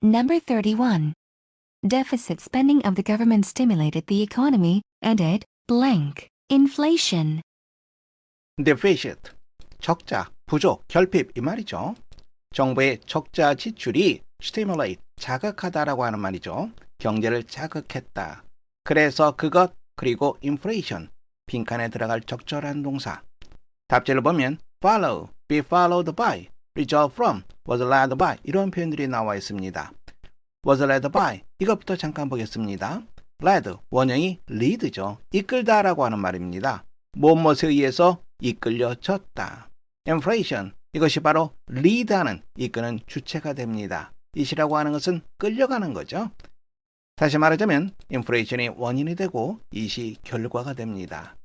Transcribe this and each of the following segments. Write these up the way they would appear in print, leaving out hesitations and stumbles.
Number 31. Deficit spending of the government stimulated the economy and it blank inflation. deficit, 적자, 부족, 결핍 이 말이죠. 정부의 적자 지출이 stimulate, 자극하다라고 하는 말이죠. 경제를 자극했다. 그래서 그것 그리고 inflation, 빈칸에 들어갈 적절한 동사. 답지를 보면 follow, be followed by, result from, was led by 이런 표현들이 나와 있습니다. was led by 이것부터 잠깐 보겠습니다. led, 원형이 lead죠. 이끌다라고 하는 말입니다. 무엇에 의해서 이끌려졌다. inflation, 이것이 바로 lead하는, 이끄는 주체가 됩니다. it이라고 하는 것은 끌려가는 거죠. 다시 말하자면 인플레이션이 원인이 되고 it이 결과가 됩니다.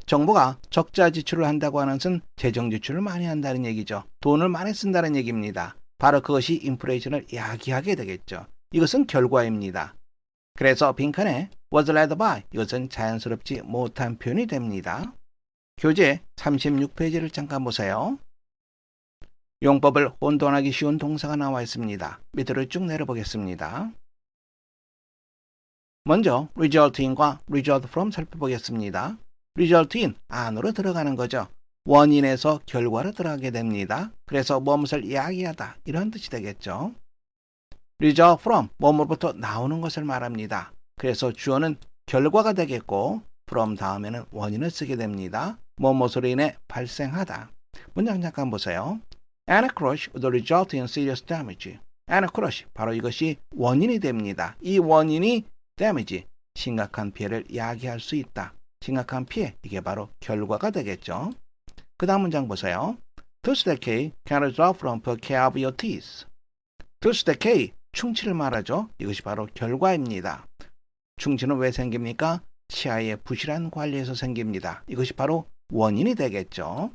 정부가 적자 지출을 한다고 하는 것은 재정 지출을 많이 한다는 얘기죠. 돈을 많이 쓴다는 얘기입니다. 바로 그것이 인플레이션을 야기하게 되겠죠. 이것은 결과입니다. 그래서 빈칸에 was led by 이것은 자연스럽지 못한 표현이 됩니다. 교재 36페이지를 잠깐 보세요. 용법을 혼돈하기 쉬운 동사가 나와 있습니다. 밑으로 쭉 내려보겠습니다. 먼저 resulting과 result from 살펴보겠습니다. resulting, 안으로 들어가는 거죠. 원인에서 결과로 들어가게 됩니다. 그래서 무엇을 이야기하다 이런 뜻이 되겠죠. result from, 뭐뭐부터 나오는 것을 말합니다. 그래서 주어는 결과가 되겠고 from 다음에는 원인을 쓰게 됩니다. 뭐뭐로 인해 발생하다. 문장 잠깐 보세요. And a crush would result in serious damage. And a crush, 바로 이것이 원인이 됩니다. 이 원인이 damage, 심각한 피해를 야기할 수 있다. 심각한 피해, 이게 바로 결과가 되겠죠. 그 다음 문장 보세요. Tooth decay can result from poor care of your teeth. Tooth decay, 충치를 말하죠. 이것이 바로 결과입니다. 충치는 왜 생깁니까? 치아의 부실한 관리에서 생깁니다. 이것이 바로 원인이 되겠죠.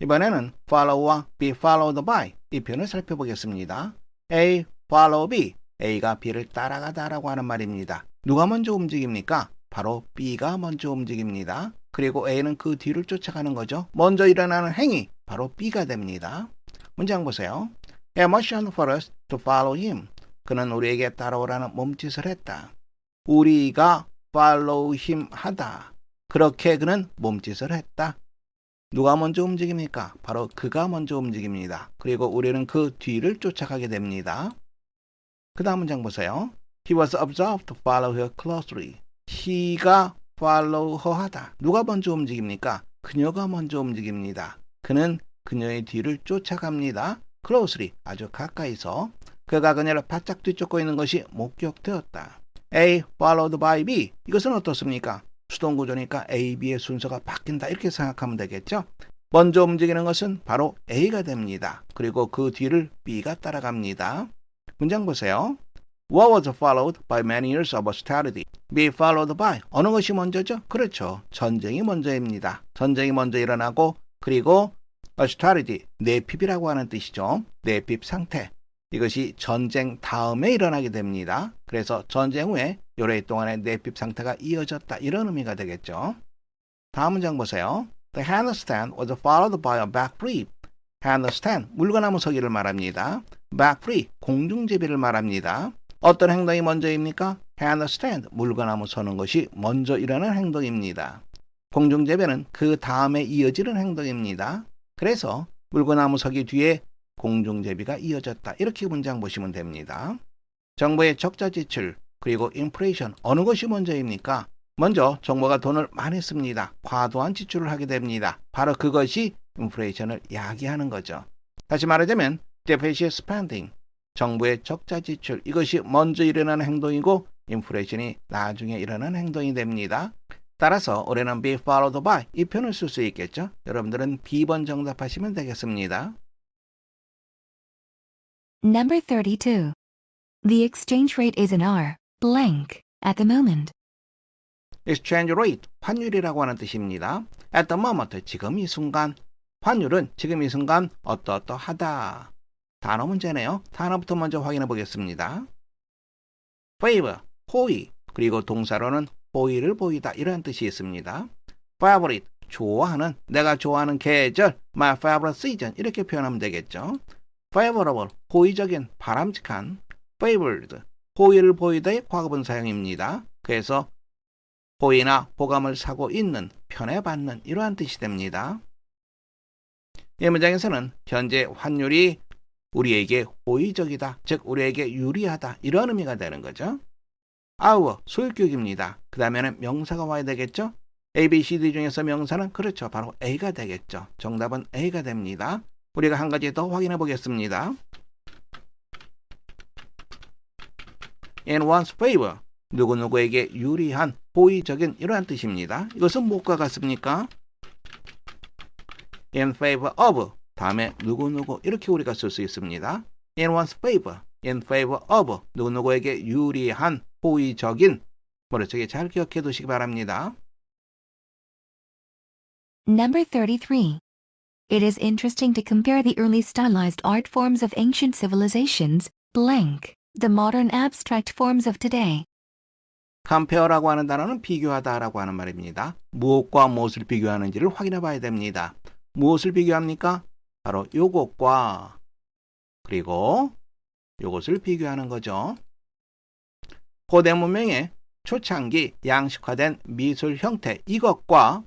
이번에는 follow와 be followed by 이 표현을 살펴보겠습니다. A, follow B, A가 B를 따라가다라고 하는 말입니다. 누가 먼저 움직입니까? 바로 B가 먼저 움직입니다. 그리고 A는 그 뒤를 쫓아가는 거죠. 먼저 일어나는 행위, 바로 B가 됩니다. 문장 보세요. A motion for us to follow him. 그는 우리에게 따라오라는 몸짓을 했다. 우리가 follow him 하다. 그렇게 그는 몸짓을 했다. 누가 먼저 움직입니까? 바로 그가 먼저 움직입니다. 그리고 우리는 그 뒤를 쫓아가게 됩니다. 그 다음 문장 보세요. He was observed to follow her closely. he가 follow her 하다. 누가 먼저 움직입니까? 그녀가 먼저 움직입니다. 그는 그녀의 뒤를 쫓아갑니다. closely, 아주 가까이서. 그가 그녀를 바짝 뒤쫓고 있는 것이 목격되었다. A followed by B. 이것은 어떻습니까? 수동구조니까 A, B의 순서가 바뀐다 이렇게 생각하면 되겠죠. 먼저 움직이는 것은 바로 A가 됩니다. 그리고 그 뒤를 B가 따라갑니다. 문장 보세요. What was followed by many years of austerity? Be followed by 어느 것이 먼저죠? 그렇죠. 전쟁이 먼저입니다. 전쟁이 먼저 일어나고 그리고 austerity, 내핍이라고 하는 뜻이죠. 내핍 상태. 이것이 전쟁 다음에 일어나게 됩니다. 그래서 전쟁 후에 요래 동안의 내핍 상태가 이어졌다. 이런 의미가 되겠죠. 다음 문장 보세요. The handstand was followed by a back flip. handstand, 물건나무 서기를 말합니다. back flip, 공중제비를 말합니다. 어떤 행동이 먼저입니까? handstand, 물건나무 서는 것이 먼저 일어나는 행동입니다. 공중제비는 그 다음에 이어지는 행동입니다. 그래서 물건나무 서기 뒤에 공중제비가 이어졌다. 이렇게 문장 보시면 됩니다. 정부의 적자 지출 그리고 인플레이션 어느 것이 먼저입니까? 먼저 정부가 돈을 많이 씁니다. 과도한 지출을 하게 됩니다. 바로 그것이 인플레이션을 야기하는 거죠. 다시 말하자면 deficit spending, 정부의 적자 지출 이것이 먼저 일어나는 행동이고 인플레이션이 나중에 일어나는 행동이 됩니다. 따라서 올해는 be followed by 이 표현을 쓸 수 있겠죠. 여러분들은 B번 정답하시면 되겠습니다. Number 32. The exchange rate is in R blank at the moment. exchange rate, 환율이라고 하는 뜻입니다. at the moment, 지금 이 순간. 환율은 지금 이 순간 어떠어떠하다. 단어 문제네요. 단어부터 먼저 확인해 보겠습니다. favor, 호의, 그리고 동사로는 호의를 보이다 이런 뜻이 있습니다. favorite, 좋아하는, 내가 좋아하는 계절, my favorite season 이렇게 표현하면 되겠죠. favorable, 호의적인, 바람직한, favored, 호의를 보이다의 과거분 사용입니다. 그래서 호의나 호감을 사고 있는, 편애받는 이러한 뜻이 됩니다. 이 문장에서는 현재 환율이 우리에게 호의적이다, 즉 우리에게 유리하다 이런 의미가 되는 거죠. our, 소유격입니다. 그 다음에는 명사가 와야 되겠죠. A, B, C, D 중에서 명사는 그렇죠. 바로 A가 되겠죠. 정답은 A가 됩니다. 우리가 한 가지 더 확인해 보겠습니다. In one's favor, 누구누구에게 유리한, 호의적인 이러한 뜻입니다. 이것은 무엇과 같습니까? In favor of, 다음에 누구누구 이렇게 우리가 쓸 수 있습니다. In one's favor, in favor of, 누구누구에게 유리한, 호의적인, 머릿속에 잘 기억해 두시기 바랍니다. Number 33. It is interesting to compare the early stylized art forms of ancient civilizations, blank, the modern abstract forms of today. compare라고 하는 단어는 비교하다라고 하는 말입니다. 무엇과 무엇을 비교하는지를 확인해 봐야 됩니다. 무엇을 비교합니까? 바로 요것과 그리고 요것을 비교하는 거죠. 고대 문명의 초창기 양식화된 미술 형태 이것과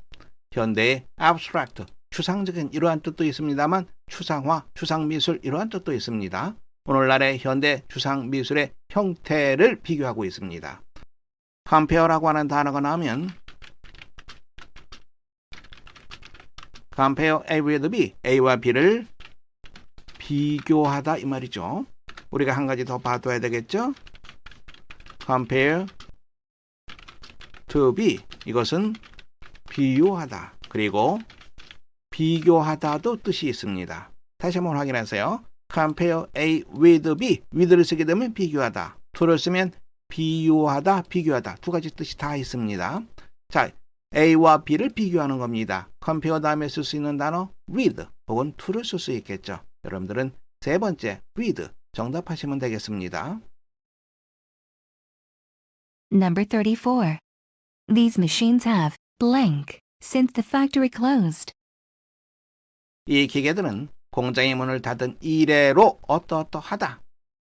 현대의 abstract, 추상적인 이러한 뜻도 있습니다만 추상화, 추상미술 이러한 뜻도 있습니다. 오늘날의 현대 추상미술의 형태를 비교하고 있습니다. compare라고 하는 단어가 나오면 compare A with B, A와 B를 비교하다 이 말이죠. 우리가 한 가지 더 봐둬야 되겠죠. compare to B, 이것은 비유하다, 그리고 비교하다도 뜻이 있습니다. 다시 한번 확인하세요. compare A with B, with를 쓰게 되면 비교하다, to를 쓰면 비유하다, 비교하다 두 가지 뜻이 다 있습니다. 자, A와 B를 비교하는 겁니다. compare 다음에 쓸 수 있는 단어 with 혹은 to를 쓸 수 있겠죠. 여러분들은 세 번째 with 정답하시면 되겠습니다. Number 34. These machines have blank since the factory closed. 이 기계들은 공장의 문을 닫은 이래로 어떠어떠하다.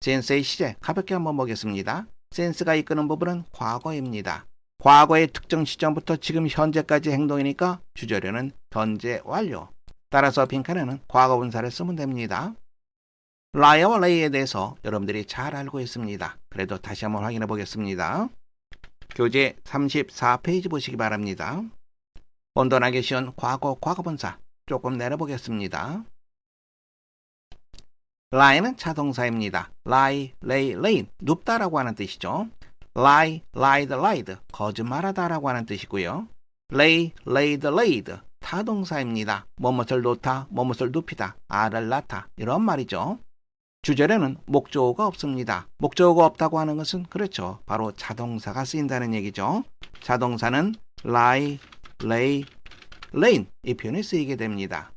since의 시제 가볍게 한번 보겠습니다. since가 이끄는 부분은 과거입니다. 과거의 특정 시점부터 지금 현재까지 행동이니까 주저료는 현재 완료. 따라서 빈칸에는 과거분사를 쓰면 됩니다. liar와 lay에 대해서 여러분들이 잘 알고 있습니다. 그래도 다시 한번 확인해 보겠습니다. 교재 34페이지 보시기 바랍니다. 온전하게 쉬운 과거, 과거분사 조금 내려보겠습니다. lie는 자동사입니다. lie, lay, lain, 눕다라고 하는 뜻이죠. lie, lied, lied, 거짓말하다라고 하는 뜻이고요. lay, laid, laid, 타동사입니다. 뭐뭇을 놓다, 뭐뭇을 눕히다, 알을 낳다 이런 말이죠. 주절에는 목적어가 없습니다. 목적어가 없다고 하는 것은 그렇죠. 바로 자동사가 쓰인다는 얘기죠. 자동사는 lie, lay, lain 이 표현이 쓰이게 됩니다.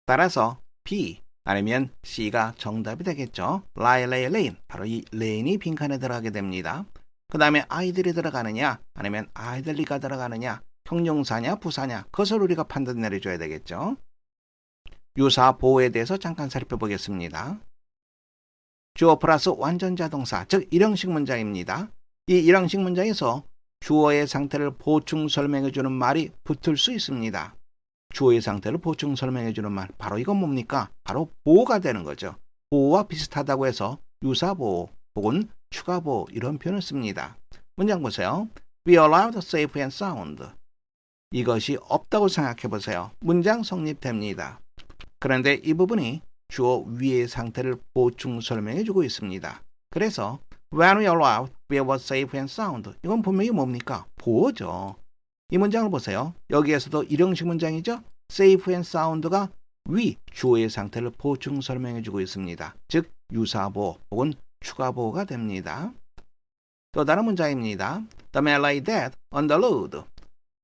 따라서 B 아니면 C가 정답이 되겠죠. lie, lay, lain 바로 이 lain이 빈칸에 들어가게 됩니다. 그 다음에 아이들이 들어가느냐 아니면 아이들리가 들어가느냐 형용사냐 부사냐 그것을 우리가 판단 내려줘야 되겠죠. 유사 보호에 대해서 잠깐 살펴보겠습니다. 주어 플러스 완전자동사, 즉 일형식 문장입니다. 이 일형식 문장에서 주어의 상태를 보충 설명해주는 말이 붙을 수 있습니다. 주어의 상태를 보충 설명해주는 말, 바로 이건 뭡니까? 바로 보호가 되는 거죠. 보호와 비슷하다고 해서 유사보호 혹은 추가보호 이런 표현을 씁니다. 문장 보세요. We allowed safe and sound. 이것이 없다고 생각해 보세요. 문장 성립됩니다. 그런데 이 부분이 주어 위의 상태를 보충 설명해 주고 있습니다. 그래서 when we allowed, we were safe and sound. 이건 분명히 뭡니까? 보호죠. 이 문장을 보세요. 여기에서도 일형식 문장이죠. safe and sound가 위 주어의 상태를 보충 설명해 주고 있습니다. 즉 유사보호 혹은 추가보호가 됩니다. 또 다른 문장입니다. The man lay dead on the road.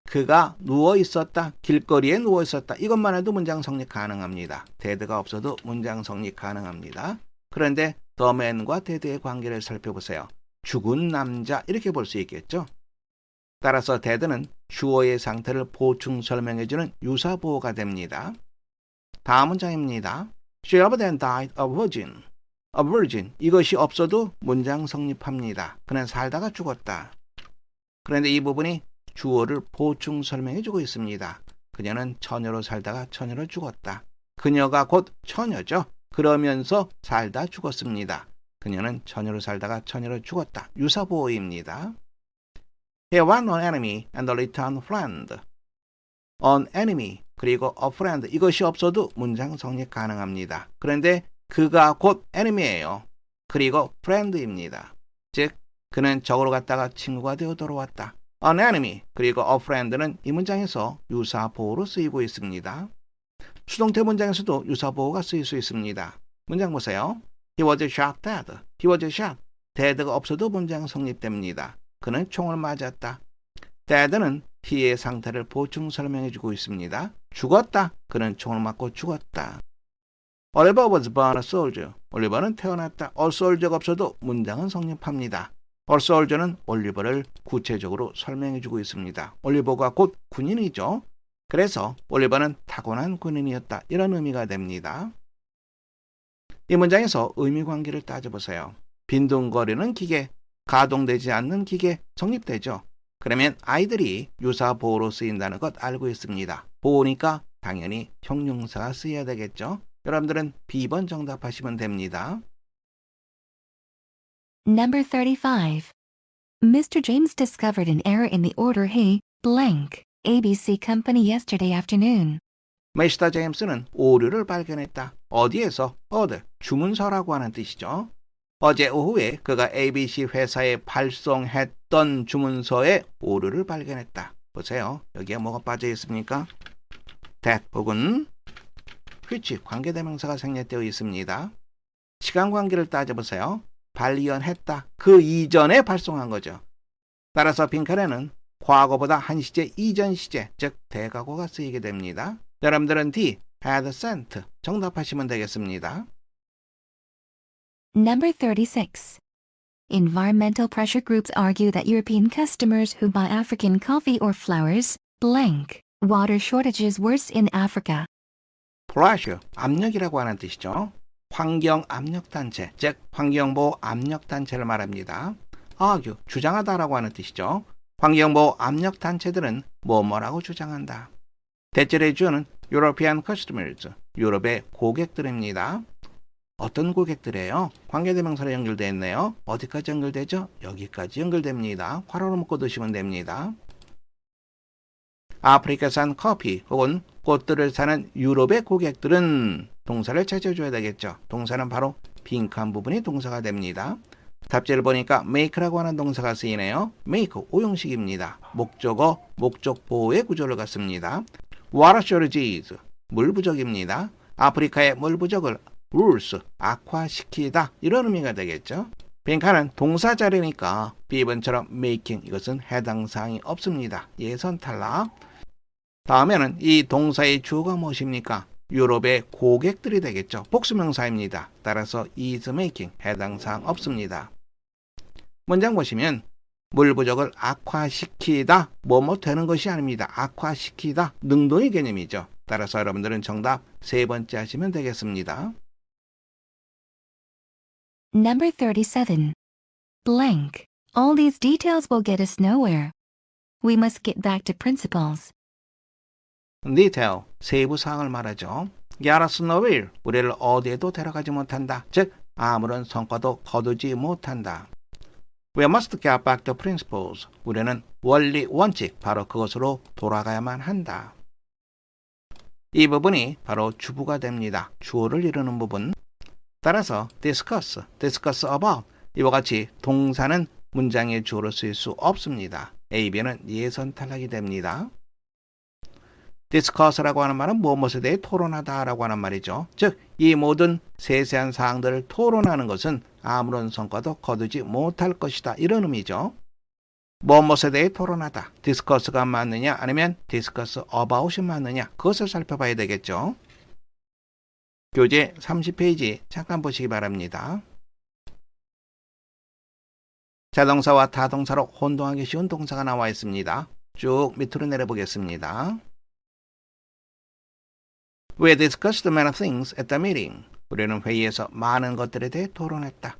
그가 누워 있었다, 길거리에 누워 있었다. 이것만 해도 문장 성립 가능합니다. dead가 없어도 문장 성립 가능합니다. 그런데 the man과 dead의 관계를 살펴보세요. 죽은 남자 이렇게 볼 수 있겠죠. 따라서 dead는 주어의 상태를 보충 설명해주는 유사보호가 됩니다. 다음 문장입니다. She then died a virgin. a virgin. 이것이 없어도 문장 성립합니다. 그는 살다가 죽었다. 그런데 이 부분이 주어를 보충 설명해주고 있습니다. 그녀는 처녀로 살다가 처녀로 죽었다. 그녀가 곧 처녀죠. 그러면서 살다 죽었습니다. 그녀는 처녀로 살다가 처녀로 죽었다. 유사보호입니다. He was an enemy and a return friend. An enemy 그리고 a friend 이것이 없어도 문장 성립 가능합니다. 그런데 그가 곧 enemy예요. 그리고 friend입니다. 즉 그는 적으로 갔다가 친구가 되어 돌아왔다. An enemy 그리고 a friend는 이 문장에서 유사보호로 쓰이고 있습니다. 수동태 문장에서도 유사보호가 쓰일 수 있습니다. 문장 보세요. He was shot dead. He was shot. dead가 없어도 문장 성립됩니다. 그는 총을 맞았다. dead는 he의 상태를 보충 설명해주고 있습니다. 죽었다. 그는 총을 맞고 죽었다. Oliver was born a soldier. 올리버는 태어났다. A soldier가 없어도 문장은 성립합니다. A soldier는 올리버를 구체적으로 설명해주고 있습니다. 올리버가 곧 군인이죠. 그래서 올리버는 타고난 군인이었다. 이런 의미가 됩니다. 이 문장에서 의미관계를 따져보세요. 빈둥거리는 기계, 가동되지 않는 기계 성립되죠. 그러면 아이들이 유사보호로 쓰인다는 것 알고 있습니다. 보호니까 당연히 형용사가 쓰여야 되겠죠. 여러분들은 B번 정답하시면 됩니다. Number 35. Mr. James discovered an error in the order he, blank, ABC Company yesterday afternoon. 미스터 제임스는 오류를 발견했다. 어디에서? 어디? 주문서라고 하는 뜻이죠. 어제 오후에 그가 ABC 회사에 발송했던 주문서에 오류를 발견했다. 보세요. 여기에 뭐가 빠져 있습니까? that 혹은 which 관계대명사가 생략되어 있습니다. 시간 관계를 따져보세요. 발견했다. 그 이전에 발송한 거죠. 따라서 빈칸에는 과거보다 한 시제 이전 시제, 즉 대과거가 쓰이게 됩니다. 여러분들은 D, had sent 정답하시면 되겠습니다. Number 36. Environmental pressure groups argue that European customers who buy African coffee or flowers, blank, water shortages worse in Africa. pressure, 압력이라고 하는 뜻이죠. 환경압력단체, 즉 환경보호 압력단체를 말합니다. argue, 주장하다라고 하는 뜻이죠. 환경보호 압력단체들은 뭐라고 주장한다. 대절의 주어는 European customers, 유럽의 고객들입니다. 어떤 고객들이에요? 관계대명사로 연결되어 있네요. 어디까지 연결되죠? 여기까지 연결됩니다. 괄호로 묶어 두시면 됩니다. 아프리카산 커피 혹은 꽃들을 사는 유럽의 고객들은 동사를 찾아줘야 되겠죠. 동사는 바로 빈칸 부분이 동사가 됩니다. 답지를 보니까 make라고 하는 동사가 쓰이네요. make, 오형식입니다. 목적어, 목적 보호의 구조를 갖습니다. water shortages, 물 부족입니다. 아프리카의 물 부족을 worse, 악화시키다 이런 의미가 되겠죠. 빈칸은 동사 자리니까 B번처럼 making 이것은 해당 사항이 없습니다. 예선 탈락. 다음에는 이 동사의 주어가 무엇입니까? 유럽의 고객들이 되겠죠. 복수명사입니다. 따라서 is making 해당 사항 없습니다. 문장 보시면 물 부족을 악화시키다 뭐뭐 되는 것이 아닙니다. 악화시키다 능동의 개념이죠. 따라서 여러분들은 정답 세 번째 하시면 되겠습니다. Number 37. Blank. All these details will get us nowhere. We must get back to principles. detail, 세부 사항을 말하죠. get us nowhere, 우리를 어디에도 데려가지 못한다. 즉 아무런 성과도 거두지 못한다. We must get back to principles. 우리는 원리, 원칙, 바로 그것으로 돌아가야만 한다. 이 부분이 바로 주부가 됩니다. 주어를 이루는 부분. 따라서 discuss, discuss about 이와 같이 동사는 문장의 주어로 쓰일 수 없습니다. A, B는 예선 탈락이 됩니다. discuss라고 하는 말은 무엇에 대해 토론하다라고 하는 말이죠. 즉, 이 모든 세세한 사항들을 토론하는 것은 아무런 성과도 거두지 못할 것이다. 이런 의미죠. 무엇에 대해 토론하다. discuss가 맞느냐 아니면 discuss about이 맞느냐 그것을 살펴봐야 되겠죠. 교재 30페이지 잠깐 보시기 바랍니다. 자동사와 타동사로 혼동하기 쉬운 동사가 나와 있습니다. 쭉 밑으로 내려보겠습니다. We discussed many things at the meeting. 우리는 회의에서 많은 것들에 대해 토론했다.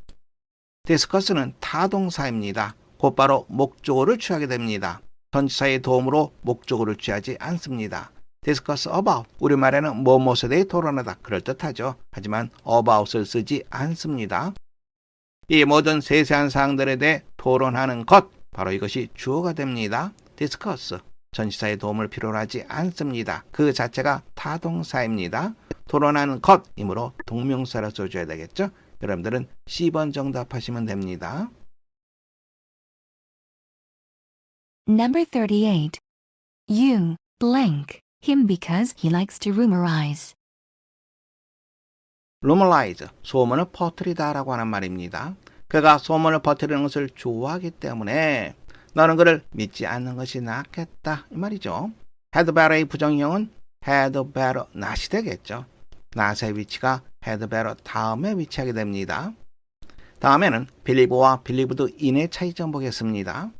디스커스는 타동사입니다. 곧바로 목적어를 취하게 됩니다. 전치사의 도움으로 목적어를 취하지 않습니다. discuss about, 우리말에는 무엇에 대해 토론하다 그럴듯하죠. 하지만 about을 쓰지 않습니다. 이 모든 세세한 사항들에 대해 토론하는 것, 바로 이것이 주어가 됩니다. discuss, 전치사의 도움을 필요로 하지 않습니다. 그 자체가 타동사입니다. 토론하는 것이므로 동명사를 써줘야 되겠죠. 여러분들은 C번 정답하시면 됩니다. Number 38. You blank him because he likes to rumorize. rumorize, 소문을 퍼뜨리다라고 하는 말입니다. 그가 소문을 퍼뜨리는 것을 좋아하기 때문에 너는 그를 믿지 않는 것이 낫겠다 이 말이죠. had better의 부정형은 had better not이 되겠죠. not의 위치가 had better 다음에 위치하게 됩니다. 다음에는 believe와 believed in의 차이점 보겠습니다.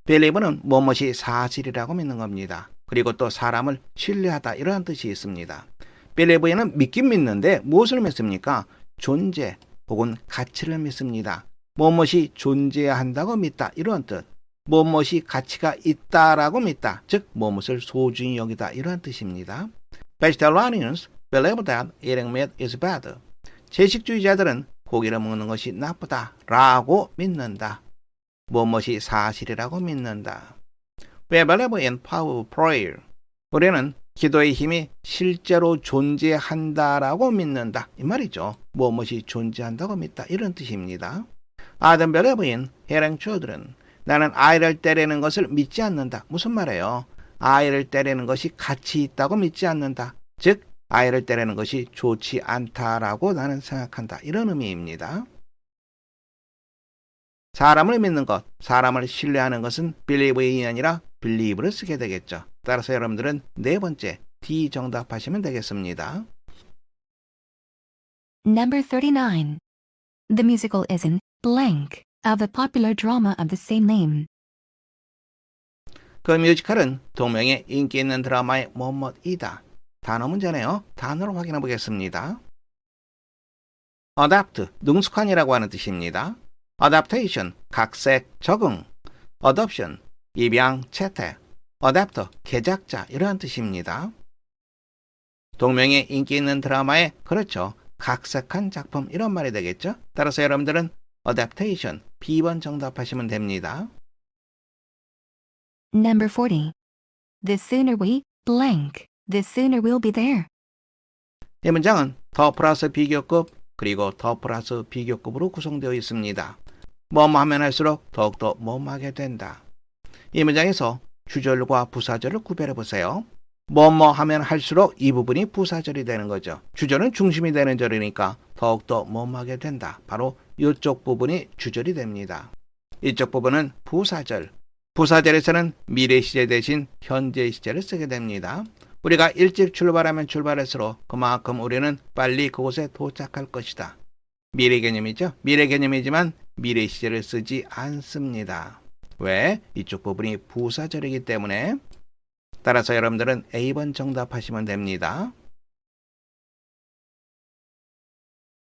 believe는 무엇이 사실이라고 믿는 겁니다. 그리고 또 사람을 신뢰하다 이러한 뜻이 있습니다. believe에는 믿긴 믿는데 무엇을 믿습니까? 존재 혹은 가치를 믿습니다. 무엇이 존재해야 한다고 믿다 이러한 뜻. 무엇이 가치가 있다라고 믿다. 즉 무엇을 소중히 여기다 이러한 뜻입니다. Vegetarians believe that eating meat is bad. 채식주의자들은 고기를 먹는 것이 나쁘다라고 믿는다. 무엇이 사실이라고 믿는다. We believe in power of prayer. 우리는 기도의 힘이 실제로 존재한다라고 믿는다. 이 말이죠. 무엇이 존재한다고 믿다. 이런 뜻입니다. I don't believe in hitting children. 나는 아이를 때리는 것을 믿지 않는다. 무슨 말이에요? 아이를 때리는 것이 가치 있다고 믿지 않는다. 즉 아이를 때리는 것이 좋지 않다라고 나는 생각한다. 이런 의미입니다. 사람을 믿는 것, 사람을 신뢰하는 것은 believe이 아니라 believe를 쓰게 되겠죠. 따라서 여러분들은 네 번째 D 정답하시면 되겠습니다. Number 39. The musical is in blank of the popular drama of the same name. 그 뮤지컬은 동명의 인기 있는 드라마의 뭐뭐이다. 단어 문제네요. 단어로 확인해 보겠습니다. adapt, 능숙한이라고 하는 뜻입니다. adaptation, 각색, 적응. adoption, 입양, 채택. adapter, 개작자 이러한 뜻입니다. 동명의 인기 있는 드라마에 그렇죠. 각색한 작품 이런 말이 되겠죠. 따라서 여러분들은 adaptation, B번 정답하시면 됩니다. Number 40. The sooner we blank, the sooner we'll be there. 이 문장은 더 플러스 비교급 그리고 더 플러스 비교급으로 구성되어 있습니다. 뭐뭐 하면 할수록 더욱더 뭐뭐 하게 된다. 이 문장에서 주절과 부사절을 구별해 보세요. 뭐뭐 하면 할수록 이 부분이 부사절이 되는 거죠. 주절은 중심이 되는 절이니까 더욱더 뭐뭐 하게 된다. 바로 이쪽 부분이 주절이 됩니다. 이쪽 부분은 부사절. 부사절에서는 미래 시제 대신 현재 시제를 쓰게 됩니다. 우리가 일찍 출발하면 출발할수록 그만큼 우리는 빨리 그곳에 도착할 것이다. 미래 개념이죠. 미래 개념이지만 미래 시제를 쓰지 않습니다. 왜? 이쪽 부분이 부사절이기 때문에. 따라서 여러분들은 A번 정답하시면 됩니다.